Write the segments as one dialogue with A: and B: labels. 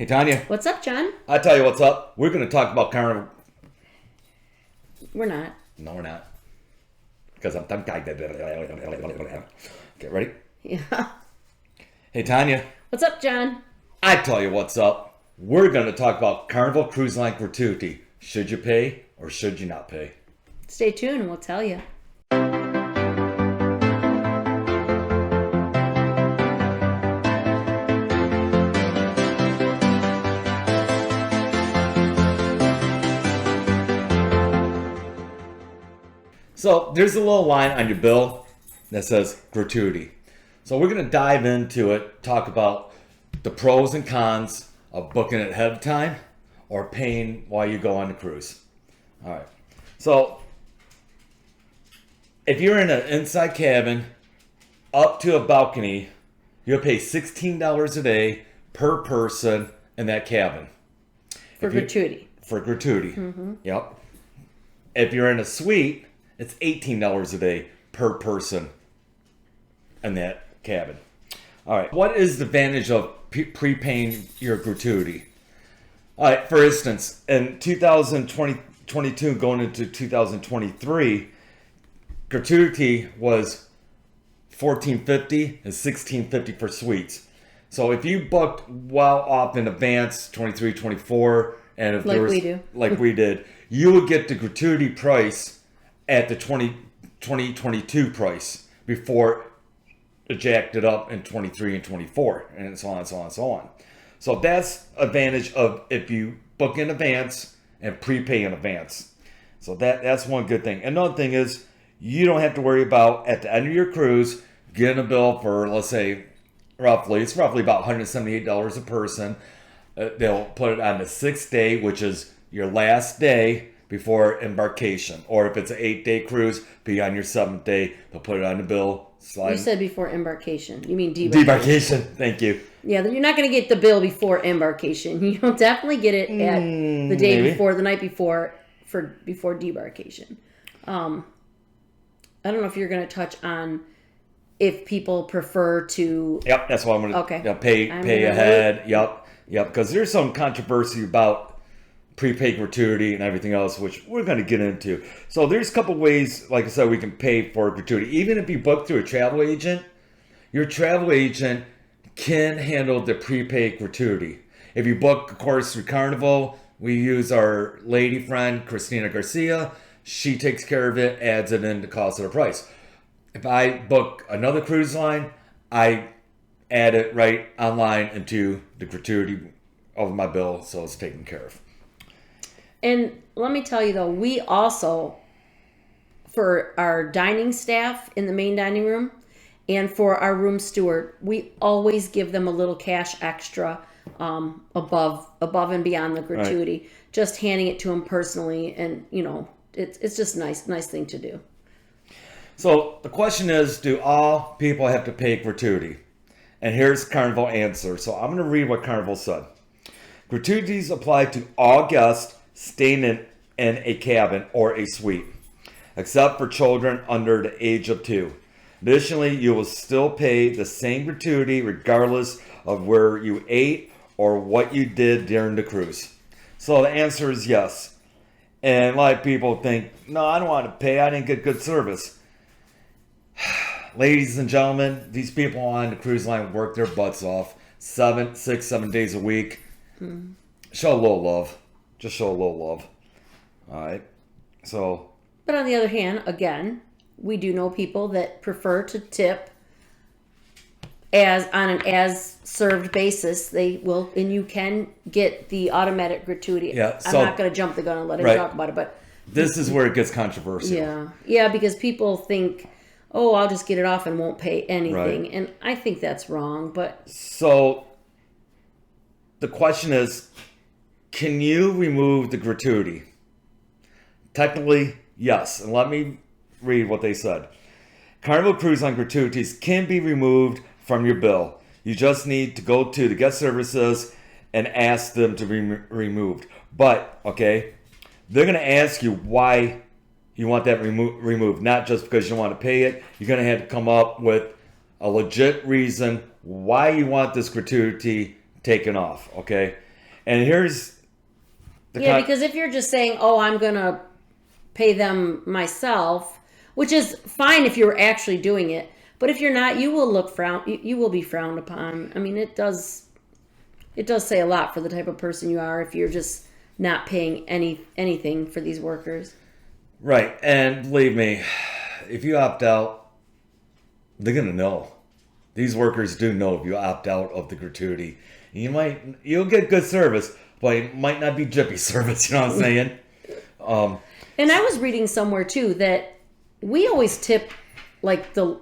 A: Hey, Tanya.
B: What's up, John?
A: I tell you what's up. We're going to talk about Carnival.
B: We're not.
A: No, we're not. Because I'm tongue-tied. Get ready?
B: Yeah.
A: Hey, Tanya.
B: What's up, John?
A: I tell you what's up. We're going to talk about Carnival Cruise Line Gratuity. Should you pay or should you not pay?
B: Stay tuned and we'll tell you.
A: So there's a little line on your bill that says gratuity. So we're going to dive into it, talk about the pros and cons of booking it ahead of time or paying while you go on the cruise. All right. So if you're in an inside cabin up to a balcony, you'll pay $16 a day per person in that cabin.
B: For gratuity.
A: For gratuity. Mm-hmm. Yep. If you're in a suite, it's $18 a day per person in that cabin. All right. What is the advantage of prepaying your gratuity? All right. For instance, in 2022 going into 2023, gratuity was $14.50 and $16.50 for suites. So if you booked well off in advance, 23, 24, and if there was, like we did, you would get the gratuity price at the 2022 price before it jacked it up in 23 and 24 and so on and so on and so on. So that's advantage of if you book in advance and prepay in advance. So that's one good thing. Another thing is you don't have to worry about at the end of your cruise getting a bill for, let's say, it's roughly about $178 a person. They'll put it on the 6th day, which is your last day before embarkation, or if it's an 8-day cruise, be on your 7th day, they'll put it on the bill.
B: You said before embarkation. You mean debarkation.
A: Debarkation, thank you.
B: Yeah, you're not going to get the bill before embarkation. You'll definitely get it at the day before, the night before, before debarkation. I don't know if you're going to touch on if people prefer to.
A: Yep, that's what I'm going to.
B: Okay.
A: Yeah, pay ahead. Yep, because there's some controversy about prepaid gratuity and everything else, which we're going to get into. So there's a couple ways, like I said, we can pay for gratuity. Even if you book through a travel agent, your travel agent can handle the prepaid gratuity. If you book, of course, through Carnival, we use our lady friend, Christina Garcia. She takes care of it, adds it in the cost of the price. If I book another cruise line, I add it right online into the gratuity of my bill, so it's taken care of.
B: And let me tell you, though, we also, for our dining staff in the main dining room and for our room steward, we always give them a little cash extra above and beyond the gratuity, right. Just handing it to them personally. And, you know, it's just nice thing to do.
A: So the question is, do all people have to pay gratuity? And here's Carnival answer. So I'm going to read what Carnival said. Gratuities apply to all guests staying in a cabin or a suite, except for children under the age of 2. Additionally, you will still pay the same gratuity regardless of where you ate or what you did during the cruise. So the answer is yes. And a lot of people think, no, I don't want to pay. I didn't get good service. Ladies and gentlemen, these people on the cruise line work their butts off 7 days a week. Show a little love. Just show a little love. All right. So.
B: But on the other hand, again, we do know people that prefer to tip on an as served basis. They will, and you can get the automatic gratuity.
A: Yeah.
B: I'm not going to jump the gun and let him talk about it, but
A: this is where it gets controversial.
B: Yeah, because people think, oh, I'll just get it off and won't pay anything,
A: right.
B: And I think that's wrong. But
A: so the question is, can you remove the gratuity? Technically, yes. And let me read what they said. Carnival Cruise Line gratuities can be removed from your bill. You just need to go to the guest services and ask them to be removed. But, okay, they're going to ask you why you want that removed. Not just because you want to pay it. You're going to have to come up with a legit reason why you want this gratuity taken off, okay? And here's
B: because if you're just saying, "Oh, I'm gonna pay them myself," which is fine if you're actually doing it, but if you're not, you will be frowned upon. I mean, it does say a lot for the type of person you are if you're just not paying anything for these workers.
A: Right, and believe me, if you opt out, they're gonna know. These workers do know if you opt out of the gratuity. You'll get good service, but it might not be jippy service. You know what I'm saying?
B: And I was reading somewhere too that we always tip like the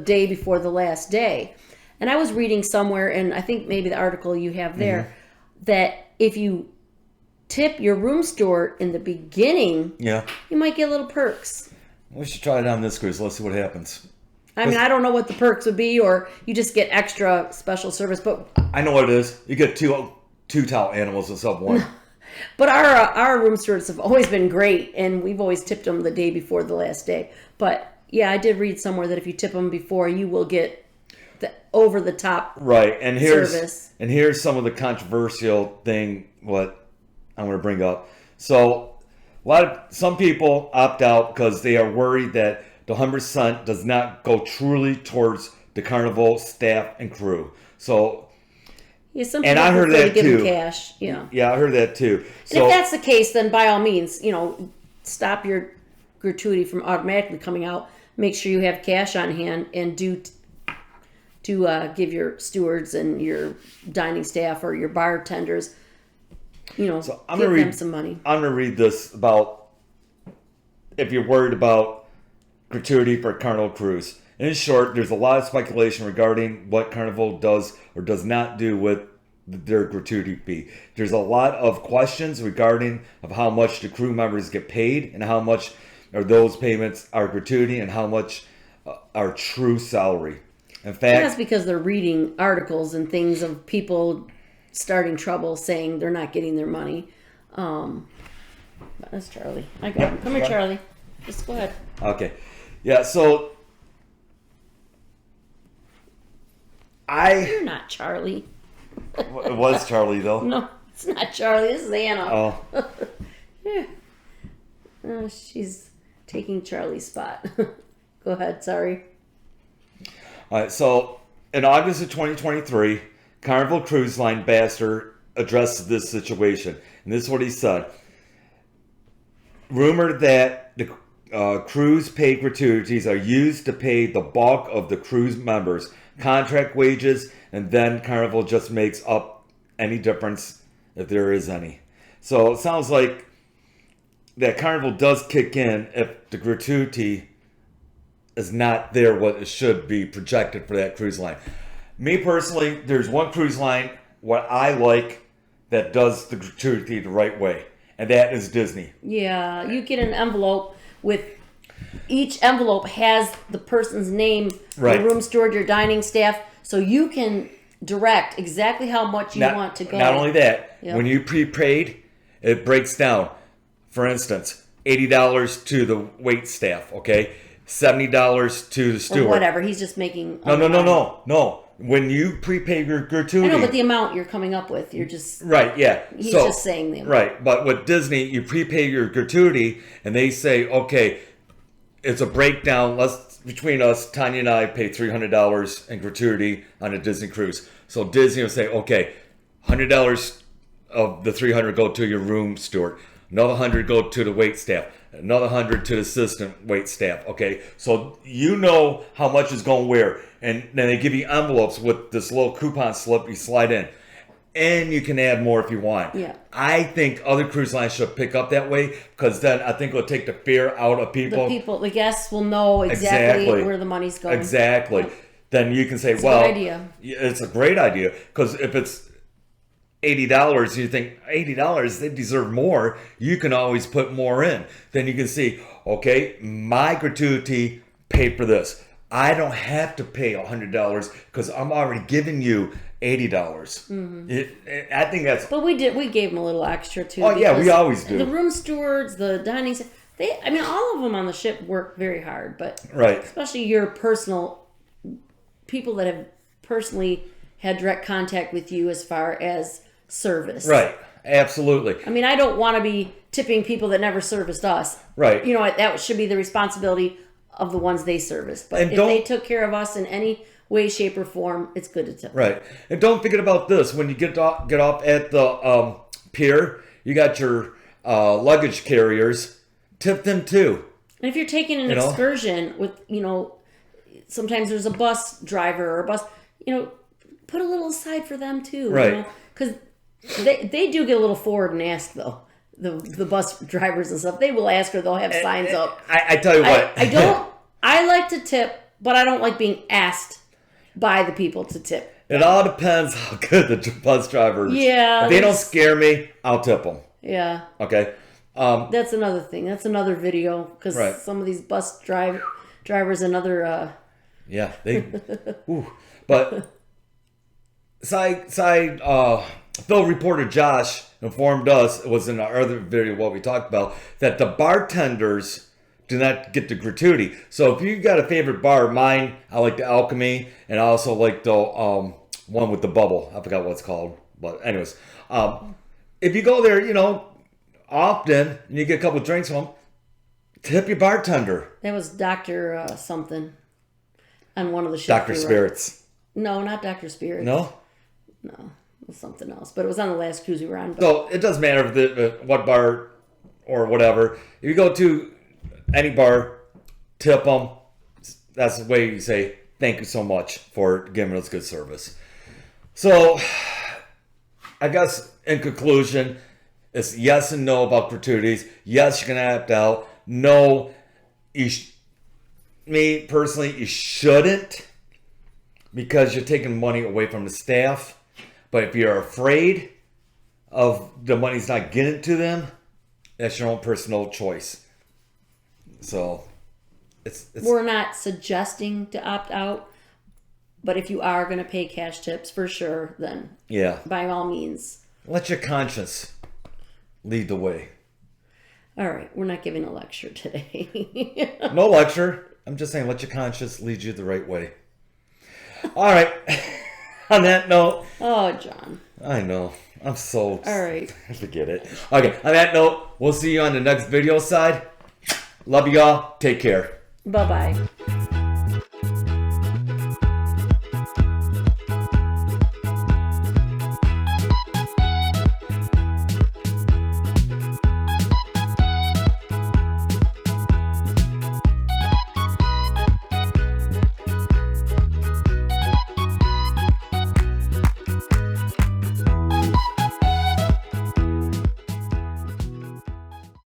B: day before the last day. And I was reading somewhere, and I think maybe the article you have there, that if you tip your room steward in the beginning, you might get little perks.
A: We should try it on this cruise. Let's see what happens.
B: I mean, I don't know what the perks would be, or you just get extra special service, but
A: I know what it is. You get two towel animals instead of one.
B: But our room stewards have always been great, and we've always tipped them the day before the last day. But yeah, I did read somewhere that if you tip them before, you will get the over the top service.
A: And here's some of the controversial thing what I'm going to bring up. So some people opt out because they are worried that the 100% does not go truly towards the Carnival staff and crew. So,
B: some people I heard that give too. Them cash.
A: Yeah, I heard that too.
B: So, if that's the case, then by all means, stop your gratuity from automatically coming out. Make sure you have cash on hand and do give your stewards and your dining staff or your bartenders, give them some money.
A: I'm going to read this about if you're worried about gratuity for Carnival Cruise. In short, there's a lot of speculation regarding what Carnival does or does not do with their gratuity fee. There's a lot of questions regarding of how much the crew members get paid and how much or those payments are gratuity and how much are true salary. In fact,
B: that's because they're reading articles and things of people starting trouble saying they're not getting their money. That's Charlie. I got him. Come here, Charlie. Just go ahead.
A: Okay. Yeah, so
B: You're not Charlie.
A: It was Charlie, though.
B: No, it's not Charlie. This is Anna.
A: Oh.
B: Yeah. She's taking Charlie's spot. Go ahead. Sorry.
A: All right, so in August of 2023, Carnival Cruise Line Ambassador addressed this situation. And this is what he said. Rumored that the cruise pay gratuities are used to pay the bulk of the cruise members' contract wages, and then Carnival just makes up any difference if there is any. So it sounds like that Carnival does kick in if the gratuity is not there what it should be projected for that cruise line. Me personally, there's one cruise line what I like that does the gratuity the right way, and that is Disney.
B: Yeah, you get an envelope with each envelope has the person's name, the room steward, your dining staff, so you can direct exactly how much you want to go.
A: Not only that, when you prepaid, it breaks down. For instance, $80 to the wait staff, okay? $70 to the steward.
B: Or whatever, he's just making...
A: No. When you prepay your gratuity...
B: I know, but the amount you're coming up with, you're just...
A: Right, yeah.
B: He's just saying the amount.
A: Right, but with Disney, you prepay your gratuity, and they say, okay, it's a breakdown. Between us, Tanya and I pay $300 in gratuity on a Disney cruise. So Disney will say, okay, $100 of the $300 go to your room steward. Another $100 go to the wait staff. Another $100 to the assistant wait staff. Okay, so you know how much is going where. And then they give you envelopes with this little coupon slip you slide in. And you can add more if you want.
B: Yeah.
A: I think other cruise lines should pick up that way because then I think it'll take the fear out of people.
B: The guests will know exactly where the money's going.
A: Exactly. Yep. Then you can say, it's a good idea. It's a great idea because if it's $80, you think $80, they deserve more. You can always put more in. Then you can see, okay, my gratuity paid for this. I don't have to pay $100 because I'm already giving you $80. Mm-hmm. I think that's.
B: But we gave them a little extra too.
A: Oh yeah, we always do.
B: The room stewards, the dining, all of them on the ship work very hard, but
A: right,
B: especially your personal people that have personally had direct contact with you as far as service.
A: Right. Absolutely.
B: I mean, I don't want to be tipping people that never serviced us.
A: Right.
B: You know what? That should be the responsibility of the ones they serviced. But
A: And
B: if they took care of us in any way, shape, or form, it's good to tip.
A: Right. And don't forget about this. When you get off at the pier, you got your luggage carriers. Tip them too.
B: And if you're taking an excursion with, sometimes there's a bus driver or a bus, put a little aside for them too.
A: Right.
B: Because they do get a little forward and ask, though. The bus drivers and stuff, they will ask, or they'll have signs up.
A: I tell you what.
B: I like to tip, but I don't like being asked by the people to tip.
A: It all depends how good the bus drivers.
B: Yeah.
A: If they don't scare me, I'll tip them.
B: Yeah.
A: Okay.
B: That's another thing. That's another video, because some of these bus drivers and other.
A: Yeah. They. Ooh. But Phil reporter Josh informed us, it was in our other video what we talked about, that the bartenders do not get the gratuity. So if you got a favorite bar, mine, I like the Alchemy, and I also like the one with the bubble. I forgot what it's called. But anyways, if you go there, often, and you get a couple of drinks from them, tip your bartender.
B: That was Dr. something on one of the shows.
A: Dr. Spirits.
B: No, not Dr. Spirits.
A: No?
B: No, it was something else. But it was on the last cruise we were on.
A: So it doesn't matter if what bar or whatever. If you go to any bar, tip them. That's the way you say thank you so much for giving us good service. So I guess in conclusion, it's yes and no about gratuities. Yes, you can opt out. No, me personally, you shouldn't, because you're taking money away from the staff. But if you're afraid of the money's not getting to them, that's your own personal choice. So it's
B: we're not suggesting to opt out, but if you are going to pay cash tips for sure, then by all means,
A: let your conscience lead the way.
B: All right, we're not giving a lecture today.
A: No lecture. I'm just saying, let your conscience lead you the right way. All right. On that note.
B: Oh, John.
A: I know. I'm so.
B: All right.
A: Forget it. Okay. On that note, we'll see you on the next video side. Love you all. Take care.
B: Bye-bye.